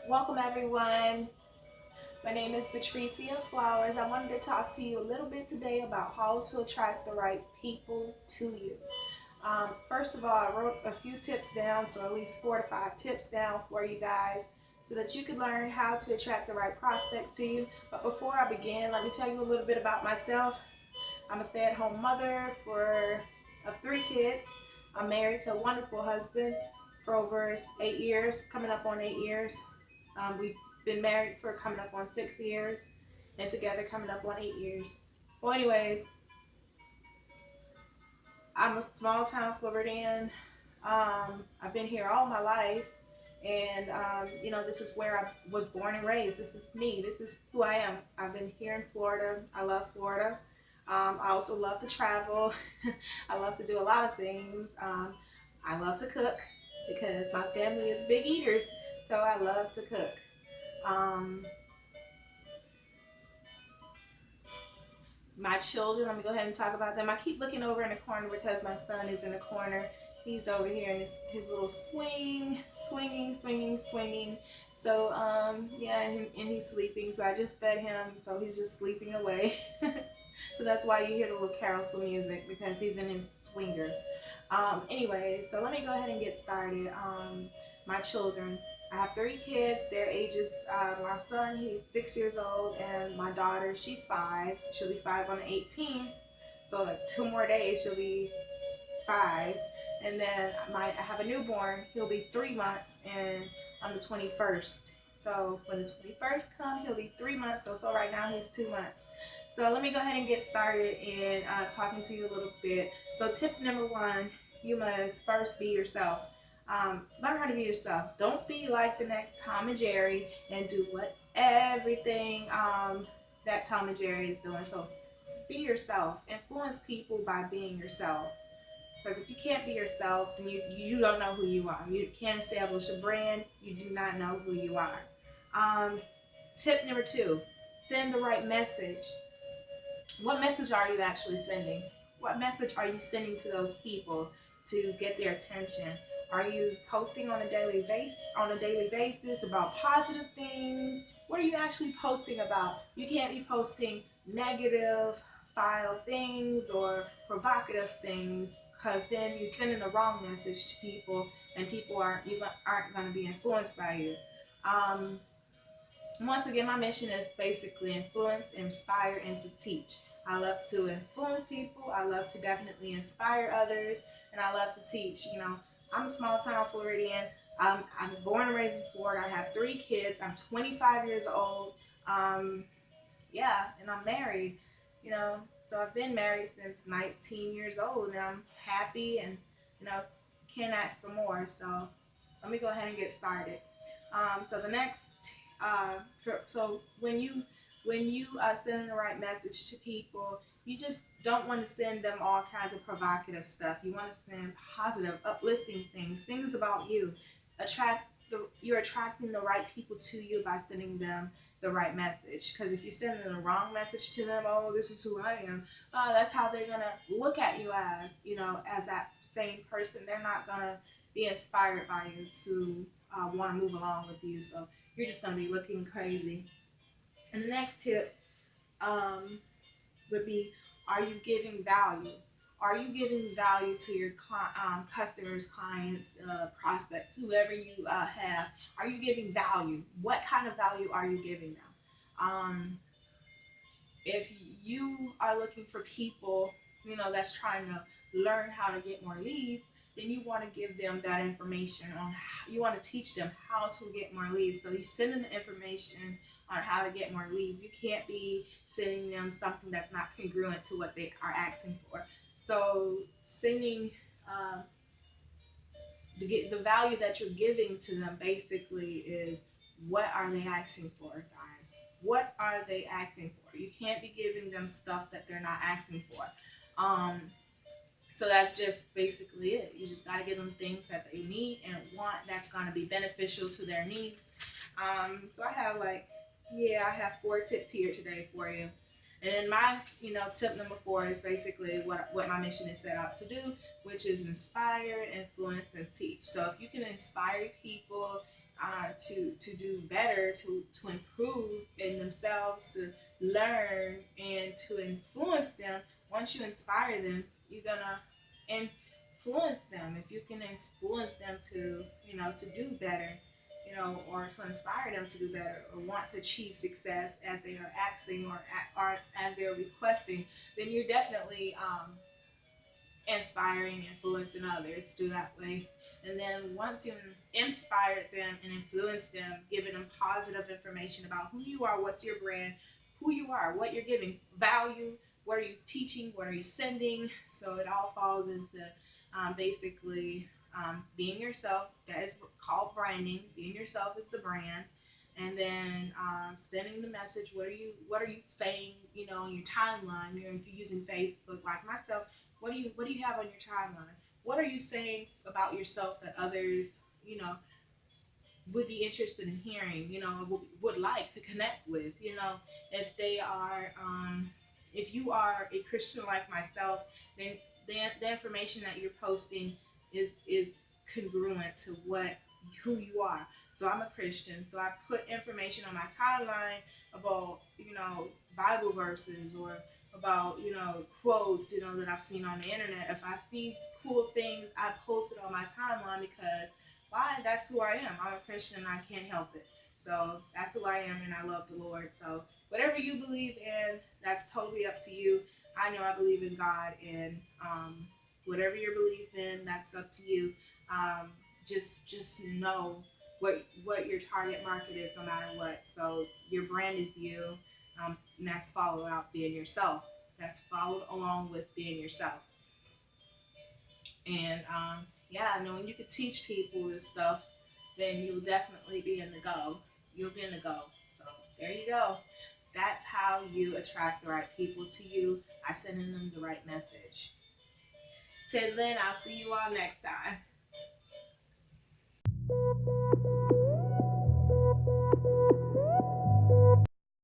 Welcome everyone. My name is Patricia Flowers. I wanted to talk to you a little bit today about how to attract the right people to you. First of all, I wrote a few tips down, so at least 4 to 5 tips down for you guys so that you can learn how to attract the right prospects to you. But before I begin, let me tell you a little bit about myself. I'm a stay-at-home mother of 3 kids. I'm married to a wonderful husband for over 8 years, coming up on 8 years. We've been married for coming up on 6 years and together coming up on 8 years. Well, anyways, I'm a small town Floridian. I've been here all my life, and this is where I was born and raised. This is me. This is who I am. I've been here in Florida. I love Florida. I also love to travel. I love to do a lot of things. I love to cook because my family is big eaters, so I love to cook. Um, my children, let me go ahead and talk about them. I keep looking over in the corner because my son is in the corner. He's over here in his little swinging. So, yeah, and he's sleeping. So I just fed him, so he's just sleeping away. So that's why you hear the little carousel music, because he's in his swinger. Anyway, so let me go ahead and get started. My children. I have 3 kids. Their ages, my son, he's 6 years old, and my daughter, she's 5. She'll be 5 on the 18th. So like 2 more days, she'll be 5. And then I have a newborn. He'll be 3 months, and on the 21st. So when the 21st comes, he'll be 3 months. So right now he's 2 months. So let me go ahead and get started in talking to you a little bit. So tip number 1, you must first be yourself. Learn how to be yourself. Don't be like the next Tom and Jerry and do what everything that Tom and Jerry is doing. So be yourself. Influence people by being yourself. Because if you can't be yourself, then you don't know who you are. You can't establish a brand. You do not know who you are. Tip number 2, send the right message. What message are you actually sending? What message are you sending to those people to get their attention? Are you posting on a daily basis about positive things? What are you actually posting about? You can't be posting negative file things or provocative things, because then you're sending the wrong message to people, and people aren't going to be influenced by you. Once again, my mission is basically influence, inspire, and to teach. I love to influence people. I love to definitely inspire others, and I love to teach. I'm a small town Floridian. I'm born and raised in Florida. I have 3 kids. I'm 25 years old. Yeah, and I'm married. So I've been married since 19 years old, and I'm happy, and you know can't ask for more. So let me go ahead and get started. So the next, so when you send the right message to people, you just don't want to send them all kinds of provocative stuff. You want to send positive, uplifting things about you. You're attracting the right people to you by sending them the right message. Because if you send them the wrong message to them, oh, this is who I am, that's how they're gonna look at you as that same person. They're not gonna be inspired by you to want to move along with you. So you're just gonna be looking crazy. And the next tip would be, are you giving value? Are you giving value to your customers, clients, prospects, whoever you have? Are you giving value? What kind of value are you giving them? If you are looking for people, that's trying to learn how to get more leads, then you want to give them that information on how, you want to teach them how to get more leads. So you send them the information on how to get more leads. You can't be sending them something that's not congruent to what they are asking for. So sending uh, the value that you're giving to them basically is, what are they asking for, guys? What are they asking for? You can't be giving them stuff that they're not asking for. Um, so that's just basically it. You just got to give them things that they need and want that's going to be beneficial to their needs. So I have I have 4 tips here today for you. And then my, tip number 4 is basically what my mission is set out to do, which is inspire, influence, and teach. So if you can inspire people to do better, to improve in themselves, to learn, and to influence them, once you inspire them, you're gonna influence them. If you can influence them to, to do better, or to inspire them to do better or want to achieve success as they are asking or as they're requesting, then you're definitely inspiring, influencing others through that way. And then once you've inspired them and influenced them, giving them positive information about who you are, what's your brand, who you are, what you're giving value, what are you teaching, what are you sending. So it all falls into basically being yourself. That is called branding. Being yourself is the brand. And then sending the message. What are you saying? On your timeline. If you're using Facebook, like myself, what do you have on your timeline? What are you saying about yourself that others, you know, would be interested in hearing, would like to connect with, if they are, if you are a Christian like myself, then the information that you're posting is congruent to who you are. So I'm a Christian, so I put information on my timeline about, Bible verses or about, quotes, that I've seen on the internet. If I see cool things, I post it on my timeline because why? That's who I am. I'm a Christian and I can't help it. So that's who I am and I love the Lord. So whatever you believe in, that's totally up to you. I know I believe in God, and whatever your belief in, that's up to you. Um, just know what your target market is, no matter what. So your brand is you, and that's followed out being yourself. That's followed along with being yourself. And knowing you can teach people this stuff, then you'll definitely be in the go. You'll be in the go. So there you go. That's how you attract the right people to you, by sending them the right message. Till then, I'll see you all next time.